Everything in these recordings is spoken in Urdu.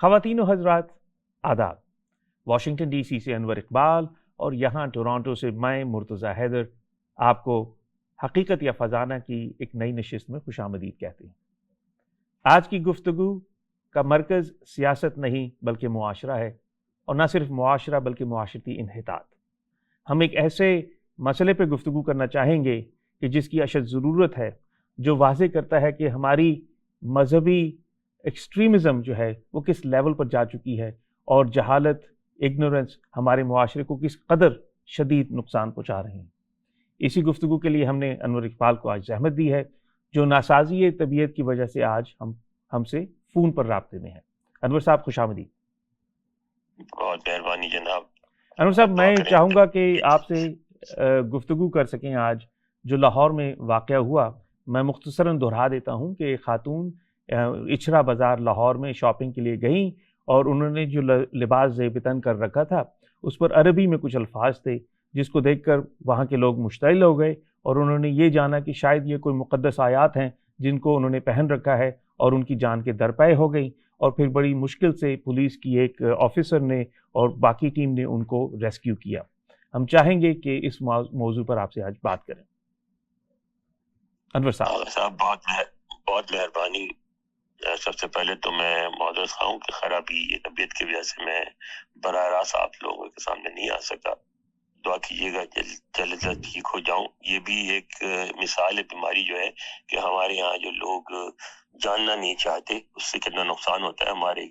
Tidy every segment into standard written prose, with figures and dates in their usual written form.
خواتین و حضرات آداب. واشنگٹن ڈی سی سے انور اقبال اور یہاں ٹورانٹو سے میں مرتضی حیدر آپ کو حقیقت یا فزانہ کی ایک نئی نشست میں خوش آمدید کہتے ہیں. آج کی گفتگو کا مرکز سیاست نہیں بلکہ معاشرہ ہے، اور نہ صرف معاشرہ بلکہ معاشرتی انحطاط. ہم ایک ایسے مسئلے پہ گفتگو کرنا چاہیں گے کہ جس کی اشد ضرورت ہے، جو واضح کرتا ہے کہ ہماری مذہبی ایکسٹریمزم جو ہے وہ کس لیول پر جا چکی ہے، اور جہالت، اگنورنس ہمارے معاشرے کو کس قدر شدید نقصان پہنچا رہے ہیں. اسی گفتگو کے لیے ہم نے انور اقبال کو آج زحمت دی ہے، جو ناسازی طبیعت کی وجہ سے آج ہم سے فون پر رابطے میں ہیں. انور صاحب خوش آمدید. بہت مہربانی جناب. انور صاحب میں چاہوں گا کہ آپ سے گفتگو کر سکیں آج جو لاہور میں واقعہ ہوا. میں مختصراً دہرا دیتا ہوں کہ خاتون اچھرا بازار لاہور میں شاپنگ کے لیے گئیں، اور انہوں نے جو لباس زیب تن کر رکھا تھا اس پر عربی میں کچھ الفاظ تھے، جس کو دیکھ کر وہاں کے لوگ مشتعل ہو گئے، اور انہوں نے یہ جانا کہ شاید یہ کوئی مقدس آیات ہیں جن کو انہوں نے پہن رکھا ہے، اور ان کی جان کے درپے ہو گئی. اور پھر بڑی مشکل سے پولیس کی ایک آفیسر نے اور باقی ٹیم نے ان کو ریسکیو کیا. ہم چاہیں گے کہ اس موضوع پر آپ سے آج بات کریں. انور صاحب بہت مہربانی. سب سے پہلے تو میں معذرت خواہ ہوں کہ خرابی طبیعت کی وجہ سے میں براہ راست آپ لوگوں کے سامنے نہیں آ سکا. دعا کیجیے گا جلد ٹھیک ہو جاؤں. یہ بھی ایک مثال ہے بیماری جو ہے کہ ہمارے یہاں جو لوگ جاننا نہیں چاہتے اس سے کتنا نقصان ہوتا ہے. ہمارے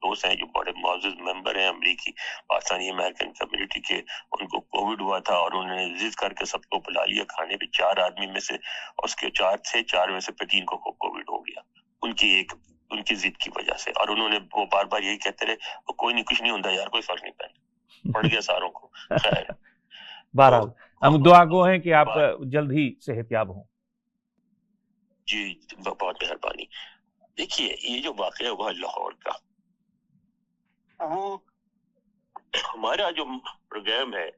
دوست ہیں جو بڑے معزز ممبر ہیں امریکی پاکستانی امریکن کمیونٹی کے، ان کو کووڈ ہوا تھا اور انہوں نے ضد کر کے سب کو بلا لیا کھانے پہ. 4 آدمی میں سے اس کے 4 میں سے 3 کو کووڈ ہو گیا ان کی ضد کی وجہ سے. اور انہوں نے وہ بار بار یہی کہتے رہے کوئی نہیں، کچھ نہیں ہوتا یار، کوئی فرق نہیں پڑتا، پڑ گیا ساروں کو. خیر بہرحال ہم دعا گو ہیں کہ آپ جلد ہی صحت یاب ہوں. جی بہت مہربانی. دیکھیے یہ جو واقعہ ہوا لاہور کا، وہ ہمارا جو پروگرام ہے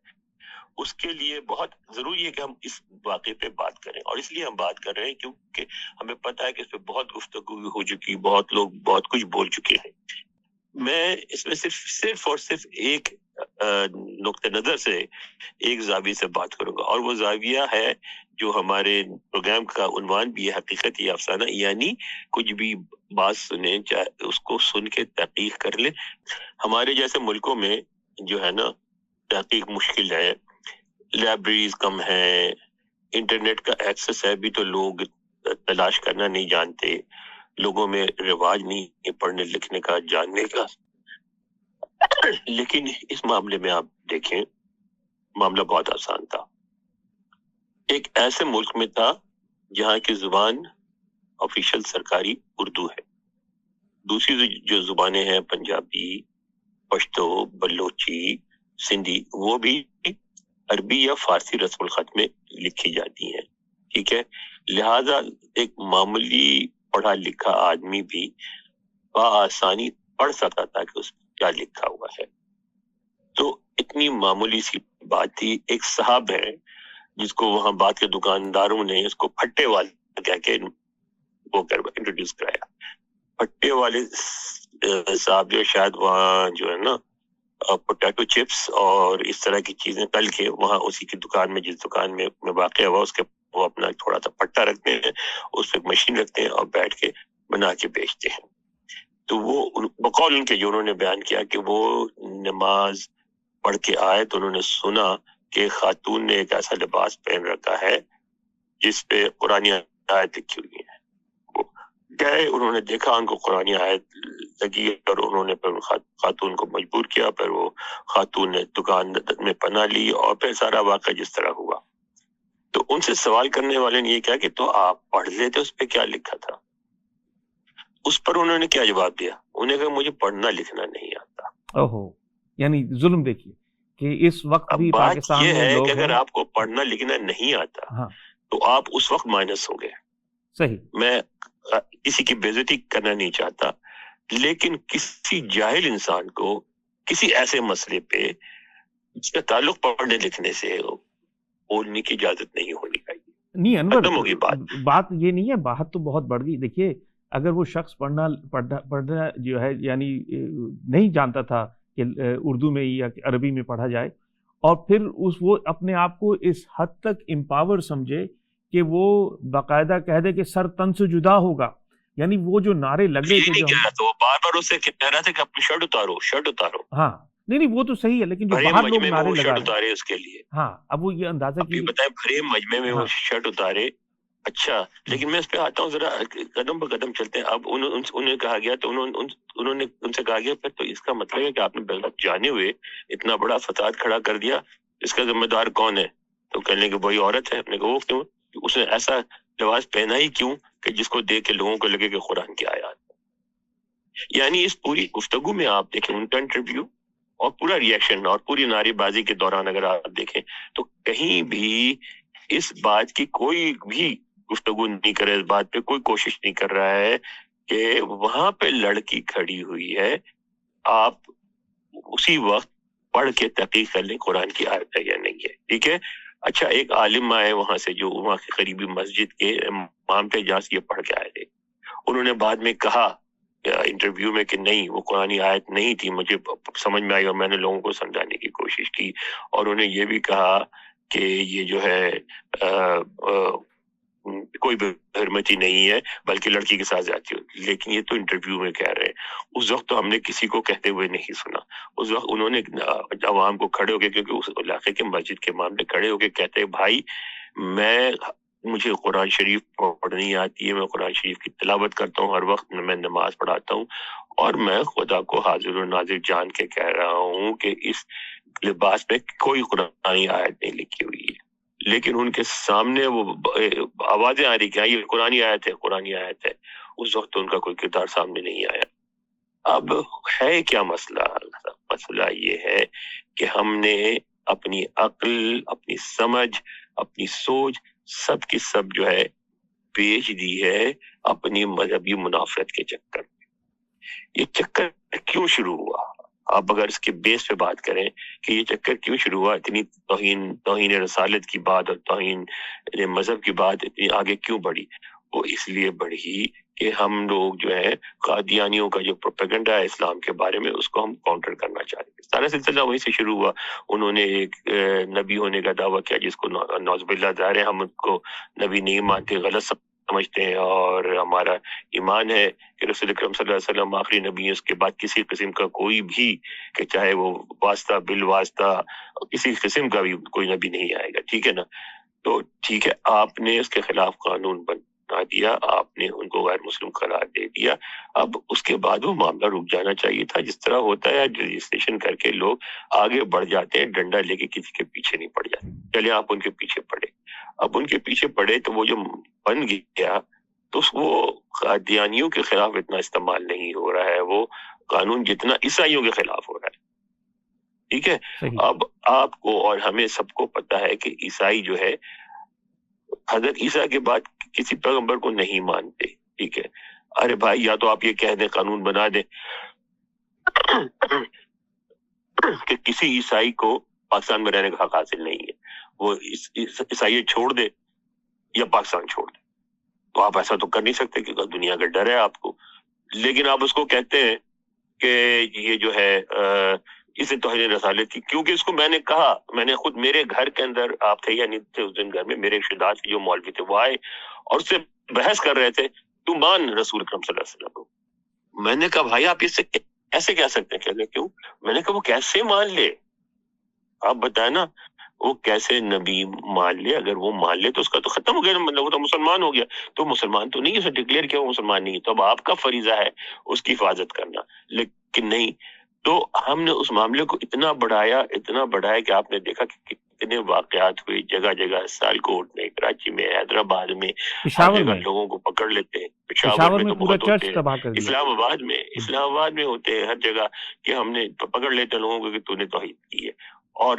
اس کے لیے بہت ضروری ہے کہ ہم اس واقعے پہ بات کریں. اور اس لیے ہم بات کر رہے ہیں کیونکہ ہمیں پتہ ہے کہ اس پہ بہت گفتگو ہو چکی، بہت لوگ بہت کچھ بول چکے ہیں. میں اس میں صرف اور صرف ایک نقطہ نظر سے ایک زاویے سے بات کروں گا، اور وہ زاویہ ہے جو ہمارے پروگرام کا عنوان بھی ہے، حقیقت یا افسانہ. یعنی کچھ بھی بات سنیں، چاہے اس کو سن کے تحقیق کر لیں. ہمارے جیسے ملکوں میں جو ہے نا تحقیق مشکل ہے، لائبریریز کم ہیں، انٹرنیٹ کا ایکسس ہے بھی تو لوگ تلاش کرنا نہیں جانتے، لوگوں میں رواج نہیں ہے پڑھنے لکھنے کا، جاننے کا. لیکن اس معاملے میں آپ دیکھیں معاملہ بہت آسان تھا. ایک ایسے ملک میں تھا جہاں کی زبان آفیشل سرکاری اردو ہے. دوسری جو زبانیں ہیں پنجابی، پشتو، بلوچی، سندھی، وہ بھی عربی یا فارسی رسم الخط میں لکھی جاتی ہیں. ٹھیک ہے، لہذا ایک معمولی پڑھا لکھا آدمی بھی بآسانی پڑھ سکتا تھا کہ اس میں کیا لکھا ہوا ہے. تو اتنی معمولی سی بات تھی. ایک صاحب ہے جس کو وہاں بات کے دکانداروں نے اس کو پھٹے والے کہہ کے وہ انٹروڈیوس کرایا. پھٹے والے صاحب جو شاید وہاں جو ہے نا پوٹیٹو چپس اور اس طرح کی چیزیں تل کے وہاں اسی کی دکان میں، جس دکان میں واقع ہوا، اس کے وہ اپنا تھوڑا سا پٹا رکھتے ہیں، اس پہ مشین رکھتے ہیں اور بیٹھ کے بنا کے بیچتے ہیں. تو وہ بقول ان کے جو انہوں نے بیان کیا کہ وہ نماز پڑھ کے آئے تو انہوں نے سنا کہ خاتون نے ایک ایسا لباس پہن رکھا ہے جس پہ قرآن آیت لکھی ہوئی ہے. گئے، انہوں نے دیکھا ان کو قرآن آیت لگی، اور انہوں نے پھر خاتون کو مجبور کیا. پھر وہ خاتون نے دکان میں پناہ لی، اور پھر سارا واقعہ جس طرح ہوا. تو ان سے سوال کرنے والے نے یہ کہا کہ تو آپ پڑھ لیتے اس پہ کیا لکھا تھا؟ اس پر انہوں نے کیا جواب دیا؟ انہیں کہا مجھے پڑھنا لکھنا نہیں آتا. اوہو، یعنی ظلم. دیکھیے کہ اس وقت بھی پاکستان یہ میں ہے لوگ کہ اگر آپ کو پڑھنا لکھنا نہیں آتا تو آپ اس وقت مائنس ہو گئے. صحیح. میں کسی کی بے عزتی کرنا نہیں چاہتا، لیکن کسی جاہل انسان کو کسی ایسے مسئلے پہ جس کا تعلق پڑھنے لکھنے سے بولنے کی اجازت نہیں ہونی چاہیے. نہیں انور، بات یہ نہیں ہے، بات تو بہت بڑھ گئی. دیکھیے اگر وہ شخص پڑھنا جو ہے یعنی نہیں جانتا تھا کہ اردو میں یا عربی میں پڑھا جائے، اور پھر وہ اپنے آپ کو اس حد تک امپاور سمجھے کہ وہ باقاعدہ کہہ دے کہ سر تن سے جدا ہوگا، یعنی وہ جو نعرے لگ رہے تھے جو تو وہ بار بار اسے کہہ رہا تھا کہ اپنی شرٹ اتارو. ہاں نہیں وہ تو صحیح ہے، لیکن جو باہر لوگ نعرے لگا رہے اتارے اس کے لیے، ہاں اب وہ یہ اندازہ کیجیے بتائیں بھرے مجمع میں وہ شرٹ اتارے. اچھا لیکن میں اس پہ آتا ہوں، ذرا قدم بہ قدم چلتے ہیں. اب انہیں کہا گیا تو انہوں نے ان سے کہا گیا پھر تو اس کا مطلب ہے کہ آپ نے بغیر جانے ہوئے اتنا بڑا فساد کھڑا کر دیا، اس کا ذمہ دار کون ہے؟ تو کہنے کہ وہی عورت ہے. اپنے کو وہ کیوں، اس نے ایسا لباس پہنا ہی کیوں کہ جس کو دیکھ کے لوگوں کو لگے کہ قرآن کی آیات. یعنی اس پوری گفتگو میں آپ دیکھیں ان کا انٹرویو اور پورا ریئیکشن اور پوری نعرے بازی کے دوران اگر آپ دیکھیں تو کہیں بھی اس بات کی کوئی بھی گفتگو نہیں کر رہا، اس بات پہ کوئی کوشش نہیں کر رہا ہے کہ وہاں پہ لڑکی کھڑی ہوئی ہے، آپ اسی وقت پڑھ کے تحقیق کر لیں قرآن کی آیت ہے یا نہیں ہے. ٹھیک ہے. اچھا ایک عالم آئے وہاں سے جو وہاں کے قریبی مسجد کے امام تھے جہاں سے یہ پڑھ کے آئے تھے، انہوں نے بعد میں کہا انٹرویو میں کہ نہیں وہ قرآن آیت نہیں تھی، مجھے سمجھ میں آئی اور میں نے لوگوں کو سمجھانے کی کوشش کی. اور انہوں نے یہ بھی کہا کہ یہ جو ہے کوئی حرمتی نہیں ہے بلکہ لڑکی کے ساتھ جاتی ہوتی. لیکن یہ تو انٹرویو میں کہہ رہے ہیں، اس وقت تو ہم نے کسی کو کہتے ہوئے نہیں سنا. اس وقت انہوں نے عوام کو کھڑے ہو کے، کیونکہ اس علاقے کے مسجد کے امام نے کھڑے ہو کے کہتے بھائی مجھے قرآن شریف پڑھنی آتی ہے، میں قرآن شریف کی تلاوت کرتا ہوں، ہر وقت میں نماز پڑھاتا ہوں، اور میں خدا کو حاضر و ناظر جان کے کہہ رہا ہوں کہ اس لباس میں کوئی قرآن آیت نہیں لکھی ہوئی ہے. لیکن ان کے سامنے وہ آوازیں آ رہی کہ یہ قرآن آیت ہے، قرآن آیت ہے. اس وقت ان کا کوئی کردار سامنے نہیں آیا. اب ہے کیا مسئلہ؟ مسئلہ یہ ہے کہ ہم نے اپنی عقل، اپنی سمجھ، اپنی سوچ سب کی سب جو ہے بیچ دی ہے اپنی مذہبی منافرت کے چکر میں. یہ چکر کیوں شروع ہوا؟ آپ اگر اس کے بیس پہ بات کریں کہ یہ چکر کیوں شروع ہوا، اتنی توہین رسالت کی بات اور توہین مذہب کی بات اتنی آگے کیوں بڑھی؟ وہ اس لیے بڑھی کہ ہم لوگ جو ہے قادیانیوں کا جو پروپیگنڈا ہے اسلام کے بارے میں اس کو ہم کاؤنٹر کرنا چاہتے ہیں. سارا سلسلہ وہیں سے شروع ہوا. انہوں نے ایک نبی ہونے کا دعویٰ کیا جس کو نعوذ باللہ ظاہر ہے ہم ان کو نبی نہیں مانتے، غلط سمجھتے ہیں، اور ہمارا ایمان ہے کہ رسول اکرم صلی اللہ علیہ وسلم آخری نبی ہے، اس کے بعد کسی قسم کا کوئی بھی کہ چاہے وہ واسطہ بالواسطہ کسی قسم کا بھی کوئی نبی نہیں آئے گا. ٹھیک ہے نا؟ تو ٹھیک ہے، آپ نے اس کے خلاف قانون بنا دیا، آپ نے ان کو غیر مسلم قرار دے دیا. اب اس کے بعد وہ معاملہ رک جانا چاہیے تھا. جس طرح ہوتا ہے رجسٹریشن کر کے لوگ آگے بڑھ جاتے ہیں، ڈنڈا لے کے کسی کے پیچھے نہیں پڑ جاتے. چلے آپ ان کے پیچھے پڑے. اب ان کے پیچھے پڑے تو وہ جو بن گیا تو وہ قادیانیوں کے خلاف اتنا استعمال نہیں ہو رہا ہے، وہ قانون جتنا عیسائیوں کے خلاف ہو رہا ہے. ٹھیک ہے. اب آپ کو اور ہمیں سب کو پتا ہے کہ عیسائی جو ہے حضرت عیسیٰ کے بعد کسی پیغمبر کو نہیں مانتے. ٹھیک ہے. ارے بھائی یا تو آپ یہ کہہ دیں، قانون بنا دیں کہ کسی عیسائی کو پاکستان میں رہنے کا حق حاصل نہیں ہے، وہ عیسائیت چھوڑ دے یا پاکستان چھوڑ دے. تو آپ ایسا تو کر نہیں سکتے کیونکہ دنیا کا ڈر ہے آپ کو. لیکن آپ اس کو کہتے ہیں کہ یہ جو ہے اسے توہین رسالت کی، کیونکہ اس کو میں نے کہا، میں نے خود میرے گھر کے اندر، آپ تھے یا نہیں تھے اس دن گھر میں، میرے رشتے دار جو مولوی تھے وہ آئے اور اس سے بحث کر رہے تھے تو مان رسول اکرم صلی اللہ علیہ وسلم کو. میں نے کہا بھائی آپ اس سے ایسے کہہ سکتے ہیں؟ کہتے کیوں؟ میں نے کہا وہ کیسے مان لے؟ آپ بتائیں نا، وہ کیسے نبی مان لے؟ اگر وہ مان لے تو اس کا تو ختم ہو گیا، مطلب وہ تو مسلمان ہو گیا. تو مسلمان تو نہیں، اسے ڈکلیئر کیا وہ مسلمان نہیں ہے، تو اب آپ کا فریضہ ہے اس کی حفاظت کرنا. لیکن نہیں، تو ہم نے اس معاملے کو اتنا بڑھایا کہ آپ نے دیکھا کہ کتنے واقعات ہوئے جگہ جگہ، سیالکوٹ میں، کراچی میں، حیدرآباد میں، ہر جگہ لوگوں کو پکڑ لیتے ہیں. پشاور میں تو بہت ہوتے ہیں، اسلام آباد میں ہوتے ہیں، ہر جگہ کہ ہم نے پکڑ لیتے ہیں لوگوں کو کہ تو نے توہین کی ہے. اور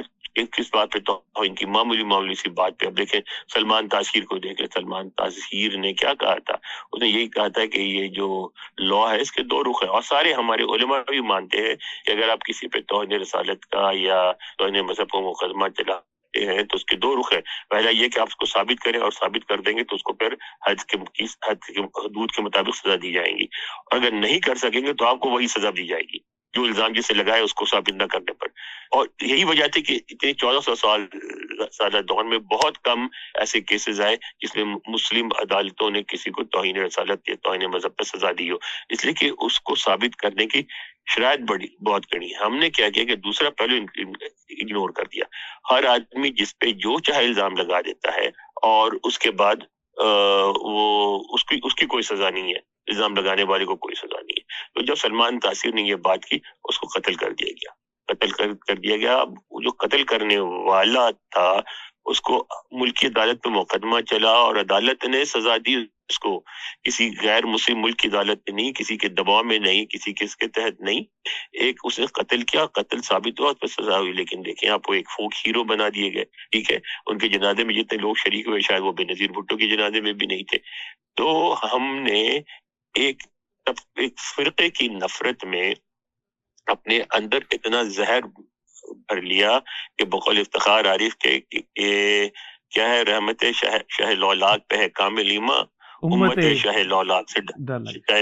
کس بات پہ توہین کی؟ معمولی سی بات پہ. اب دیکھیں سلمان تاثیر کو دیکھیں، سلمان تاثیر نے کیا کہا تھا؟ اس نے یہی کہا تھا کہ یہ جو لا ہے اس کے دو رخ ہیں، اور سارے ہمارے علماء بھی مانتے ہیں کہ اگر آپ کسی پہ توہین رسالت کا یا توہین مذہب کو مقدمہ چلا کرتے ہیں تو اس کے دو رخ ہیں. پہلا یہ کہ آپ اس کو ثابت کریں، اور ثابت کر دیں گے تو اس کو پھر حد کے حدود کے مطابق سزا دی جائے گی. اگر نہیں کر سکیں گے تو آپ کو وہی سزا دی جائے گی جو الزام جسے لگائے اس کو ثابت نہ کرنے پر. اور یہی وجہ تھی کہ اتنے 1400 سالہ دور میں بہت کم ایسے کیسز آئے جس میں مسلم عدالتوں نے کسی کو توہین رسالت یا توہین مذہب پر سزا دی ہو، اس لیے کہ اس کو ثابت کرنے کی شرائط بہت کڑی ہے. ہم نے کیا کیا کہ دوسرا پہلو اگنور کر دیا. ہر آدمی جس پہ جو چاہے الزام لگا دیتا ہے اور اس کے بعد وہ اس کی کوئی سزا نہیں ہے، الزام لگانے والے کو کوئی سزا نہیں ہے. تو جب سلمان تاثیر نے یہ بات کی اس کو قتل کر دیا گیا. جو قتل کرنے والا تھا اس کو ملکی عدالت میں مقدمہ چلا اور عدالت نے سزا دی اس کو. کسی غیر مسلم ملک کی عدالت میں نہیں، کسی کے دباؤ میں نہیں، کسی کس کے تحت نہیں. ایک اس نے قتل کیا، قتل ثابت ہوا، اس پر سزا ہوئی. لیکن دیکھیں آپ کو ایک فوک ہیرو بنا دیے گئے. ٹھیک ہے، ان کے جنازے میں جتنے لوگ شریک ہوئے شاید وہ بے نظیر بھٹو کے جنازے میں بھی نہیں تھے. تو ہم نے ایک فرقے کی نفرت میں اپنے اندر اتنا زہر بھر لیا کہ بقول افتخار عارف کے کیا ہے، رحمت شہ لولاک پہ ہے کامل ایمان، امت شہ لولاک سے ڈر لگتا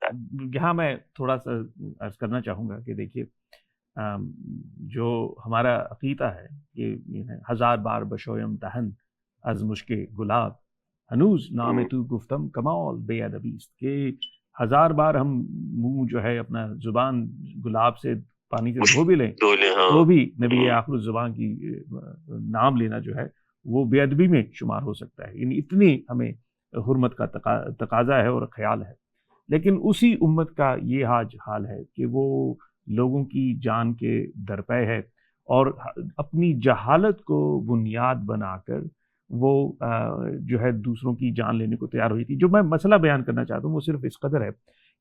ہے. یہاں میں تھوڑا سا عرض کرنا چاہوں گا کہ دیکھیے جو ہمارا عقیدہ ہے کہ 1000 بار بشویم دہن از مشک گلاب ہنوز نام تو گفتم کمال بے ادبی است، کہ 1000 بار ہم منہ جو ہے اپنا زبان گلاب سے پانی سے دھو بھی لیں تو بھی نبی آخر الزبان کی نام لینا جو ہے وہ بے ادبی میں شمار ہو سکتا ہے. یعنی اتنی ہمیں حرمت کا تقاضا ہے اور خیال ہے. لیکن اسی امت کا یہ حال ہے کہ وہ لوگوں کی جان کے درپے ہے اور اپنی جہالت کو بنیاد بنا کر وہ جو ہے دوسروں کی جان لینے کو تیار ہوئی تھی. جو میں مسئلہ بیان کرنا چاہتا ہوں وہ صرف اس قدر ہے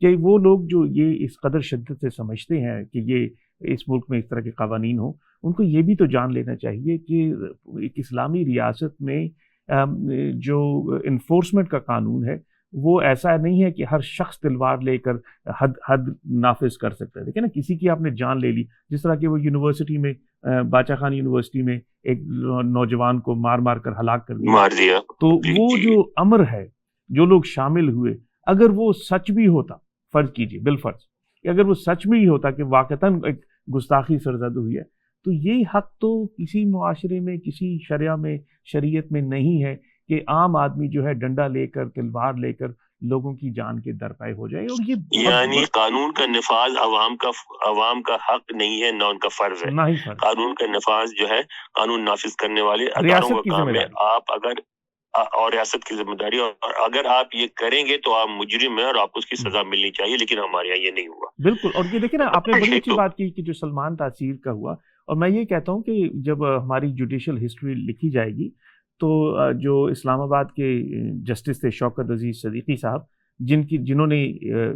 کہ وہ لوگ جو یہ اس قدر شدت سے سمجھتے ہیں کہ یہ اس ملک میں اس طرح کے قوانین ہوں، ان کو یہ بھی تو جان لینا چاہیے کہ ایک اسلامی ریاست میں جو انفورسمنٹ کا قانون ہے وہ ایسا نہیں ہے کہ ہر شخص تلوار لے کر حد نافذ کر سکتا ہے. دیکھیں نا، کسی کی آپ نے جان لے لی، جس طرح کہ وہ یونیورسٹی میں باچا خان یونیورسٹی میں ایک نوجوان کو مار مار کر ہلاک کر دیا. تو وہ جو امر ہے، جو لوگ شامل ہوئے، اگر وہ سچ بھی ہوتا، فرض کیجیے بالفرض کہ اگر وہ سچ بھی ہوتا کہ واقعتاً ایک گستاخی سرزد ہوئی ہے، تو یہ حق تو کسی معاشرے میں، کسی شریعت میں نہیں ہے کہ عام آدمی جو ہے ڈنڈا لے کر، تلوار لے کر لوگوں کی جان کے درپے ہو جائے. اور یہ یعنی قانون کا نفاذ عوام کا حق نہیں ہے، نہ ان کا فرض ہے. قانون کا نفاذ جو ہے قانون نافذ کرنے والے اداروں کا کام ہے. آپ اگر اور ریاست کی ذمہ داری، اور اگر آپ یہ کریں گے تو آپ مجرم ہیں اور آپ کو اس کی سزا ملنی چاہیے. لیکن ہمارے یہاں یہ نہیں ہوا. بالکل. اور یہ دیکھیں نا، آپ نے بڑی اچھی بات کی کہ جو سلمان تاثیر کا ہوا. اور میں یہ کہتا ہوں کہ جب ہماری جوڈیشل ہسٹری لکھی جائے گی تو جو اسلام آباد کے جسٹس تھے شوکت عزیز صدیقی صاحب، جنہوں نے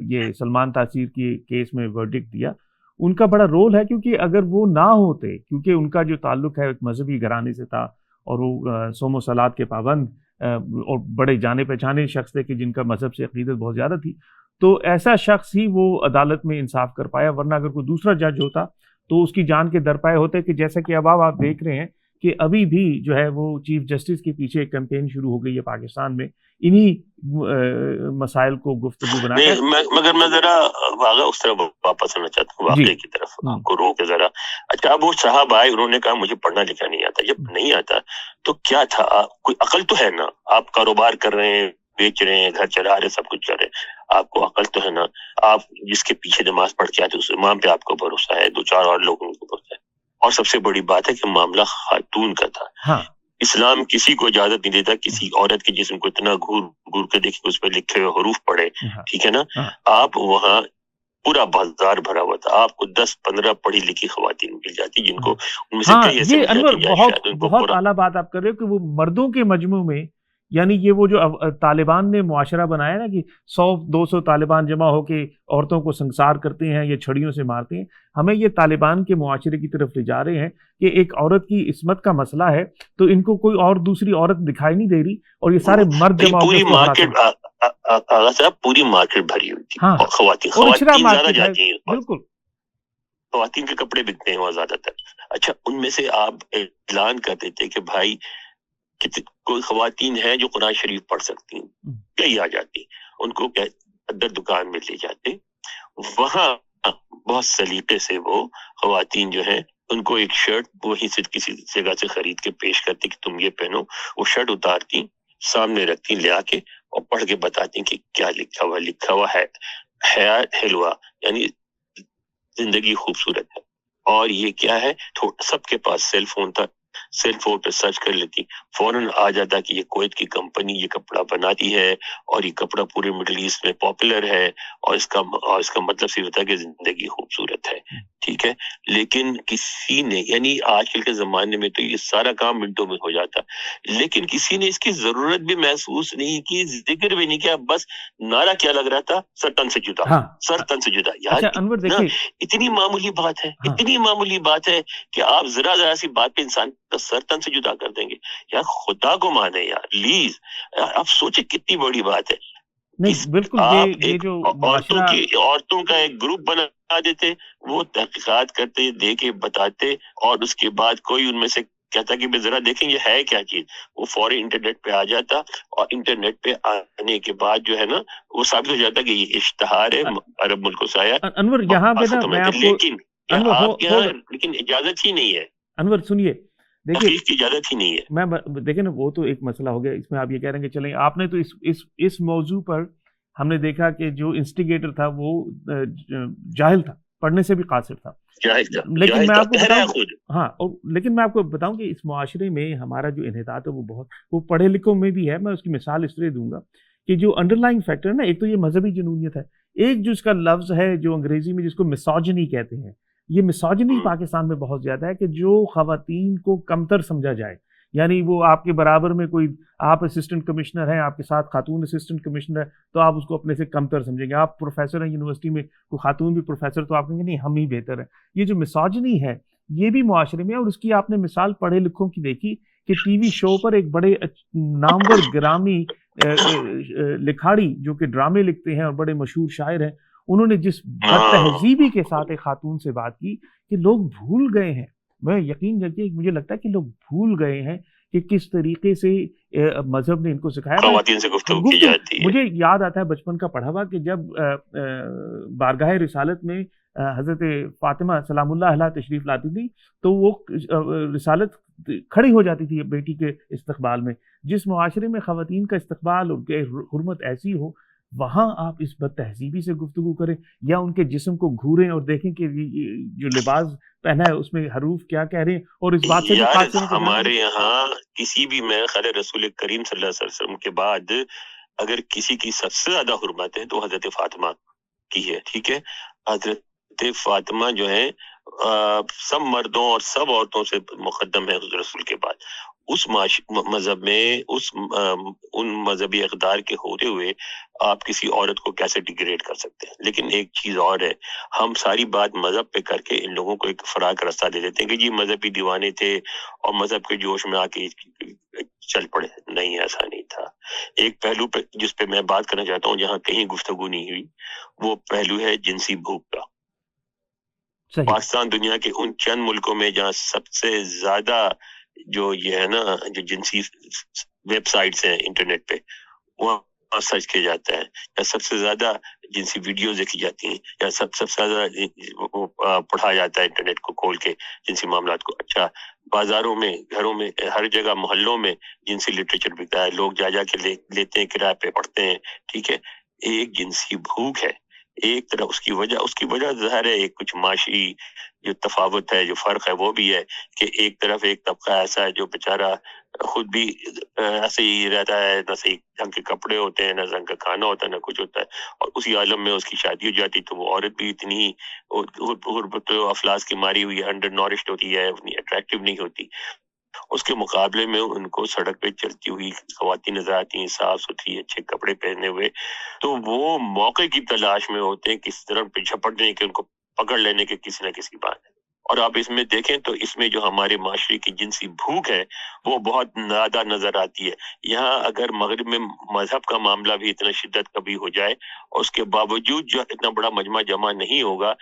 یہ سلمان تاثیر کے کیس میں ورڈکٹ دیا، ان کا بڑا رول ہے. کیونکہ اگر وہ نہ ہوتے، کیونکہ ان کا جو تعلق ہے ایک مذہبی گھرانے سے تھا اور وہ صوم و صلات کے پابند اور بڑے جانے پہچانے شخص تھے کہ جن کا مذہب سے عقیدت بہت زیادہ تھی، تو ایسا شخص ہی وہ عدالت میں انصاف کر پایا. ورنہ اگر کوئی دوسرا جج ہوتا تو اس کی جان کے درپے ہوتے. کہ جیسا کہ اب آپ دیکھ رہے ہیں کہ ابھی بھی جو ہے وہ چیف جسٹس کے پیچھے ایک کیمپین شروع ہو گئی ہے پاکستان میں انہی مسائل کو گفتگو بنا کر. مگر میں ذرا اس طرف واپس آنا چاہتا ہوں، واقعے کی طرف آپ کو روک ذرا. اچھا، اب وہ صاحب آئے، انہوں نے کہا مجھے پڑھنا لکھنا نہیں آتا. جب نہیں آتا تو کیا تھا؟ کوئی عقل تو ہے نا، آپ کاروبار کر رہے ہیں، بیچ رہے ہیں، گھر چلا رہے ہیں، سب کچھ کر رہے ہیں، آپ کو عقل تو ہے نا. آپ جس کے پیچھے نماز پڑھ کے آتے اس امام پہ آپ کو بھروسہ ہے، 2-4 اور لوگوں کو بھروسہ ہے. اور سب سے بڑی بات ہے کہ معاملہ خاتون کا تھا. اسلام کسی کو اجازت نہیں دیتا کسی عورت کے جسم کو اتنا گھور کے دیکھے، اس پہ لکھے ہوئے حروف پڑھے. ٹھیک ہے نا. آپ وہاں پورا بازار بھرا ہوا تھا، آپ کو 10-15 پڑھی لکھی خواتین مل جاتی جن کو ان میں سے کئی ایسے بہت اعلیٰ بات آپ کر رہے ہو کہ وہ مردوں کے مجموع میں، یعنی یہ وہ جو طالبان نے معاشرہ بنایا نا کہ 100-200 طالبان جمع ہو کے عورتوں کو سنسار کرتے ہیں یا چھڑیوں سے مارتے ہیں، ہمیں یہ طالبان کے معاشرے کی طرف لے جا رہے ہیں کہ ایک عورت کی عصمت کا مسئلہ ہے تو ان کو کوئی اور دوسری عورت دکھائی نہیں دے رہی اور یہ سارے مرد جمع ہو کے پوری مارکیٹ بھری ہوئی تھی. خواتین زیادہ جاتی ہیں. بالکل. خواتین کے کپڑے بکتے ہیں وہاں زیادہ تر. اچھا ان میں سے آپ اعلان کر دیتے کہ بھائی کوئی خواتین ہیں جو قرآن شریف پڑھ سکتی ہیں, کئی آ جاتی, ان کو اندر دکان میں لے جاتے, وہاں بہت سلیقے سے وہ خواتین جو ہیں ان کو ایک شرٹ وہیں سے کسی جگہ سے خرید کے پیش کرتی کہ تم یہ پہنو, وہ شرٹ اتارتی سامنے رکھتی لے آ کے اور پڑھ کے بتاتی کہ کیا لکھا ہوا ہے حیات حلوہ, یعنی زندگی خوبصورت ہے. اور یہ کیا ہے, سب کے پاس سیل فون تھا, سیل فون پہ سرچ کر لیتی, فوراً آ جاتا کہ یہ کویت کی کمپنی یہ کپڑا بناتی ہے اور یہ کپڑا پورے مڈل ایسٹ میں پاپولر ہے, اور اس کا مطلب صرف ہوتا ہے کہ زندگی خوبصورت ہے. ٹھیک ہے, لیکن کسی نے, یعنی آج کل کے زمانے میں تو یہ سارا کام منٹوں میں ہو جاتا, لیکن کسی نے اس کی ضرورت بھی محسوس نہیں کی, ذکر بھی نہیں کیا, بس نعرہ کیا لگ رہا تھا, سر تن سے جدا, سر تن سے جدا. یار اتنی معمولی بات ہے, اتنی معمولی بات ہے کہ آپ ذرا سی بات پہ انسان کا سر تن سے جدا کر دیں گے. یار خدا کو مانے یار پلیز, آپ سوچیں کتنی بڑی بات ہے. نہیں بالکل, آپ یہ جو عورتوں کا ایک گروپ بنا دیتے, وہ تحقیقات کرتے, دیکھے بتاتے, اور اس کے بعد کوئی ان میں سے کہتا کہ ذرا دیکھیں یہ ہے کیا چیز, وہ فوری انٹرنیٹ پہ آ جاتا, اور انٹرنیٹ پہ آنے کے بعد جو ہے نا وہ ثابت ہو جاتا کہ یہ اشتہار ہے, عرب ملکوں سے آیا. انور یہاں پہ نا میں آپ کو, لیکن اجازت ہی نہیں ہے. انور سنیے, دیکھیے کی اجازت ہی نہیں ہے. میں دیکھیں نا, وہ تو ایک مسئلہ ہو گیا, اس میں آپ یہ کہہ رہے ہیں کہ چلیں آپ نے تو اس موضوع پر ہم نے دیکھا کہ جو انسٹیگیٹر تھا وہ جاہل تھا, پڑھنے سے بھی قاصر تھا, لیکن میں آپ کو بتاؤں, لیکن میں آپ کو بتاؤں کہ اس معاشرے میں ہمارا جو انحطاط ہے وہ پڑھے لکھوں میں بھی ہے. میں اس کی مثال اس طرح دوں گا کہ جو انڈر لائن فیکٹر ہے نا, ایک تو یہ مذہبی جنونیت ہے, ایک جو اس کا لفظ ہے جو انگریزی میں جس کو مسوجنی کہتے ہیں, یہ مسوجنی پاکستان میں بہت زیادہ ہے کہ جو خواتین کو کمتر سمجھا جائے, یعنی وہ آپ کے برابر میں کوئی, آپ اسسٹنٹ کمشنر ہیں, آپ کے ساتھ خاتون اسسٹنٹ کمشنر ہے, تو آپ اس کو اپنے سے کمتر سمجھیں گے. آپ پروفیسر ہیں یونیورسٹی میں, کوئی خاتون بھی پروفیسر, تو آپ کہیں گے نہیں ہم ہی بہتر ہیں. یہ جو مسوجنی ہے یہ بھی معاشرے میں ہے, اور اس کی آپ نے مثال پڑھے لکھوں کی دیکھی کہ ٹی وی شو پر ایک بڑے نامور گرامی لکھاڑی جو کہ ڈرامے لکھتے ہیں اور بڑے مشہور شاعر ہیں, انہوں نے جس بد تہذیبی کے ساتھ ایک خاتون سے بات کی کہ لوگ بھول گئے ہیں, میں یقین کرتے مجھے لگتا ہے کہ لوگ بھول گئے ہیں کہ کس طریقے سے مذہب نے ان کو سکھایا. خواتین سے گفتگو کی جاتی ہے. مجھے یاد آتا ہے بچپن کا پڑھا ہوا کہ جب بارگاہ رسالت میں حضرت فاطمہ سلام اللہ علیہ تشریف لاتی تھی, تو وہ رسالت کھڑی ہو جاتی تھی بیٹی کے استقبال میں. جس معاشرے میں خواتین کا استقبال, ان کے حرمت ایسی ہو, وہاں آپ اس بد تہذیبی سے گفتگو کریں یا ان کے جسم کو گھوریں اور دیکھیں کہ جو لباس پہنا ہے اس میں حروف کیا کہہ رہے ہیں, اور اس بات سے ہمارے یہاں کسی بھی, میں خیر رسول کریم صلی اللہ علیہ وسلم کے بعد اگر کسی کی سب سے زیادہ حرمت ہے تو حضرت فاطمہ کی ہے. ٹھیک ہے, حضرت فاطمہ جو ہے سب مردوں اور سب عورتوں سے مقدم ہے حضرت رسول کے بعد. اس مذہب میں ان مذہبی اقدار کے ہوتے ہوئے آپ کسی عورت کو کیسے ڈیگریڈ کر سکتے ہیں. لیکن ایک چیز اور ہے, ہم ساری بات مذہب پہ کر کے ان لوگوں کو ایک فراق راستہ دے دیتے ہیں کہ یہ مذہبی دیوانے تھے اور مذہب کے جوش میں آ کے چل پڑے. نہیں, ایسا نہیں تھا. ایک پہلو پہ جس پہ میں بات کرنا چاہتا ہوں جہاں کہیں گفتگو نہیں ہوئی, وہ پہلو ہے جنسی بھوک کا. پاکستان دنیا کے ان چند ملکوں میں جہاں سب سے زیادہ جو یہ ہے نا, جو جنسی ویب سائٹس ہیں انٹرنیٹ پہ, وہاں سرچ کیا جاتا ہے, یا سب سے زیادہ جنسی ویڈیوز دیکھی جاتی ہیں, یا سب سے زیادہ پڑھا جاتا ہے انٹرنیٹ کو کھول کے جنسی معاملات کو. اچھا, بازاروں میں, گھروں میں, ہر جگہ محلوں میں جنسی لٹریچر بکتا ہے, لوگ جا کے لیتے ہیں, کرائے پہ پڑھتے ہیں. ٹھیک ہے, ایک جنسی بھوک ہے. ایک طرح اس کی وجہ ظاہر ہے ایک کچھ معاشی جو تفاوت ہے, جو فرق ہے وہ بھی ہے کہ ایک طرف ایک طبقہ ایسا ہے جو بیچارہ خود بھی ایسے ہی رہتا ہے, نہ صحیح ڈھنگ کے کپڑے ہوتے ہیں, نہ ڈھنگ کا کھانا ہوتا ہے, نہ کچھ ہوتا ہے, اور اسی عالم میں اس کی شادی ہو جاتی تو وہ عورت بھی اتنی غربت و افلاس کی ماری ہوئی ہے, انڈر نورشڈ ہوتی ہے, اتنی اٹریکٹیو نہیں ہوتی. اس کے مقابلے میں ان کو سڑک پہ چلتی ہوئی خواتین نظر آتی ہیں, صاف ستھری اچھے کپڑے پہنے ہوئے, تو وہ موقع کی تلاش میں ہوتے ہیں کس طرح پہ جھپٹنے کے, ان کو پکڑ لینے کے کسی نہ کسی بات. اور آپ اس میں دیکھیں تو اس میں جو ہمارے معاشرے کی جنسی بھوک ہے وہ بہت زیادہ نظر آتی ہے. یہاں اگر مغرب میں مذہب کا معاملہ بھی اتنا شدت کبھی ہو جائے اور اس کے باوجود جو اتنا بڑا مجمع جمع نہیں ہوگا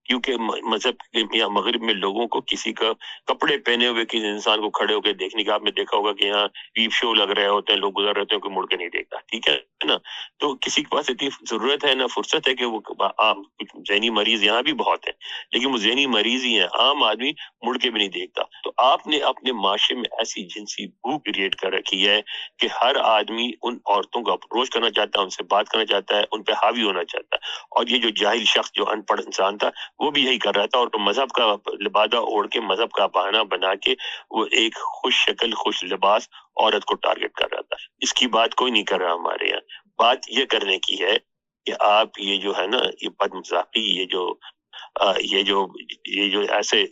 کیونکہ مذہب یا مغرب میں لوگوں کو کسی کا کپڑے پہنے ہوئے کسی انسان کو کھڑے ہو کے دیکھنے کا آپ نے دیکھا ہوگا کہ یہاں ویو شو لگ رہے ہوتے ہیں، لوگ گزر رہے ہوتے ہیں، کوئی مڑ کے نہیں دیکھتا، ٹھیک ہے نا؟ تو کسی کے پاس اتنی ضرورت ہے نہ فرصت ہے کہ وہ عام ذہنی مریض یہاں بھی بہت ہیں، لیکن وہ ذہنی مریض ہی ہیں، عام آدمی مڑ کے بھی نہیں دیکھتا۔ تو آپ نے اپنے معاشرے میں ایسی جنسی بھوک کریٹ کر رکھی ہے کہ ہر آدمی ان عورتوں کو اپروچ کرنا چاہتا ہے، ان سے بات کرنا چاہتا ہے، ان پہ حاوی ہونا چاہتا ہے۔ اور یہ جو جاہل شخص، جو ان پڑھ انسان تھا، وہ بھی یہی کر رہا تھا، اور مذہب کا لبادہ اوڑھ کے، مذہب کا بہانہ بنا کے وہ ایک خوش شکل، خوش لباس عورت کو ٹارگٹ کر رہا تھا۔ اس کی بات کوئی نہیں کر رہا ہمارے یہاں۔ بات یہ کرنے کی ہے کہ آپ یہ جو ہے نا، یہ بد مذاقی، یہ جو ایسے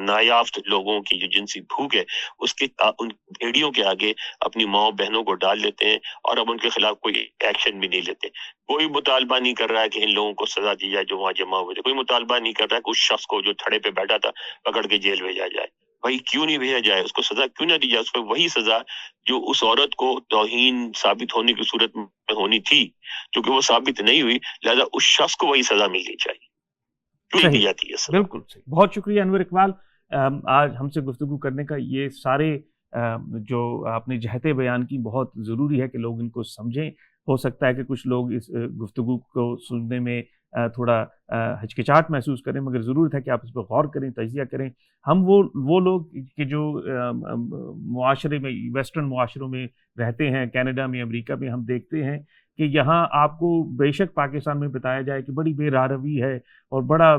نایافت لوگوں کی جو جنسی بھوک ہے، اس کے ان بھیڑیوں کے آگے اپنی ماں بہنوں کو ڈال لیتے ہیں، اور اب ان کے خلاف کوئی ایکشن بھی نہیں لیتے۔ کوئی مطالبہ نہیں کر رہا ہے کہ ان لوگوں کو سزا دی جائے جو وہاں جمع ہوئے تھے، کوئی مطالبہ نہیں کر رہا ہے کہ اس شخص کو جو تھڑے پہ بیٹھا تھا پکڑ کے جیل بھیجا جائے۔ بھائی کیوں نہیں بھیجا جائے؟ اس کو سزا کیوں نہ دی جائے؟ اس کو وہی سزا جو اس عورت کو توہین ثابت ہونے کی صورت میں ہونی تھی، کیونکہ وہ ثابت نہیں ہوئی، لہذا اس شخص کو وہی سزا ملنی چاہیے۔ کیوں نہیں دی جاتی ہے سزا؟ بالکل صحیح، بہت شکریہ انور اقبال، آج ہم سے گفتگو کرنے کا۔ یہ سارے جو آپ نے جہتیں بیان کی بہت ضروری ہے کہ لوگ ان کو سمجھیں۔ ہو سکتا ہے کہ کچھ لوگ اس گفتگو کو سننے میں تھوڑا ہچکچاہٹ محسوس کریں، مگر ضرورت ہے کہ آپ اس پہ غور کریں، تجزیہ کریں۔ ہم وہ لوگ کہ جو معاشرے میں، ویسٹرن معاشروں میں رہتے ہیں، کینیڈا میں، امریکہ میں، ہم دیکھتے ہیں کہ یہاں آپ کو بے شک پاکستان میں بتایا جائے کہ بڑی بے راروی ہے اور بڑا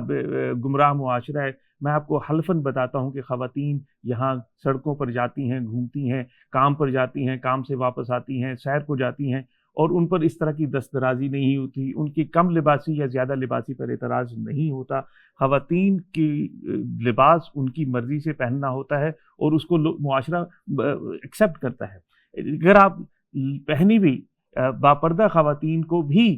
گمراہ معاشرہ ہے، میں آپ کو حلفاً بتاتا ہوں کہ خواتین یہاں سڑکوں پر جاتی ہیں، گھومتی ہیں، کام پر جاتی ہیں، کام سے واپس آتی ہیں، سیر کو جاتی ہیں، اور ان پر اس طرح کی دستدرازی نہیں ہوتی، ان کی کم لباسی یا زیادہ لباسی پر اعتراض نہیں ہوتا۔ خواتین کی لباس ان کی مرضی سے پہننا ہوتا ہے، اور اس کو معاشرہ ایکسیپٹ کرتا ہے۔ اگر آپ پہنی بھی باپردہ خواتین کو بھی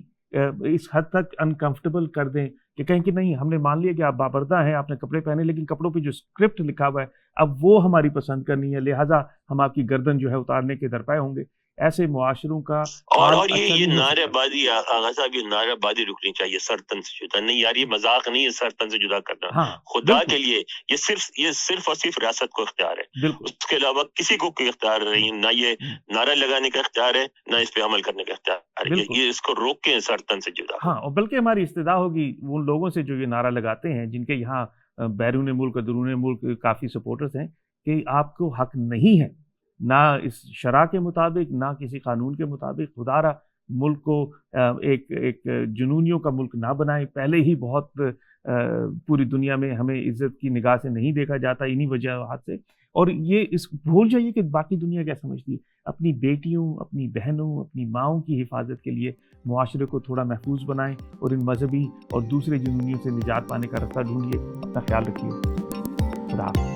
اس حد تک انکمفرٹیبل کر دیں کہ کہیں کہ نہیں، ہم نے مان لیا کہ آپ باپردہ ہیں، آپ نے کپڑے پہنے، لیکن کپڑوں پہ جو اسکرپٹ لکھا ہوا ہے اب وہ ہماری پسند کرنی ہے، لہٰذا ہم آپ کی گردن جو ہے اتارنے کے درپے ہوں گے۔ ایسے معاشروں کا اور یہ نعرے بازی، آغا صاحب، یہ نعرے بازی رکنی چاہیے، سر تن سے جدا نہیں یار، یہ مذاق نہیں ہے سر تن سے جدا کرنا۔ خدا کے لیے یہ صرف اور صرف ریاست کو اختیار ہے، اس کے علاوہ کسی کو کوئی اختیار نہیں، نہ یہ نعرہ لگانے کا اختیار ہے، نہ اس پہ عمل کرنے کا اختیار ہے۔ یہ اس کو روکیں سر تن سے جدا۔ ہاں، اور بلکہ ہماری استدعا ہوگی ان لوگوں سے جو یہ نعرہ لگاتے ہیں، جن کے یہاں بیرون ملک اور درون ملک کافی سپورٹرز ہیں، کہ آپ کو حق نہیں ہے، نہ اس شرع کے مطابق، نہ کسی قانون کے مطابق۔ خدا را ملک کو ایک جنونیوں کا ملک نہ بنائیں۔ پہلے ہی بہت پوری دنیا میں ہمیں عزت کی نگاہ سے نہیں دیکھا جاتا انہی وجوہات سے، اور یہ اس بھول جائیے کہ باقی دنیا کیا سمجھتی ہے۔ اپنی بیٹیوں، اپنی بہنوں، اپنی ماؤں کی حفاظت کے لیے معاشرے کو تھوڑا محفوظ بنائیں، اور ان مذہبی اور دوسرے جنونیوں سے نجات پانے کا راستہ ڈھونڈیے۔ اپنا خیال رکھیے۔ خدا حافظ۔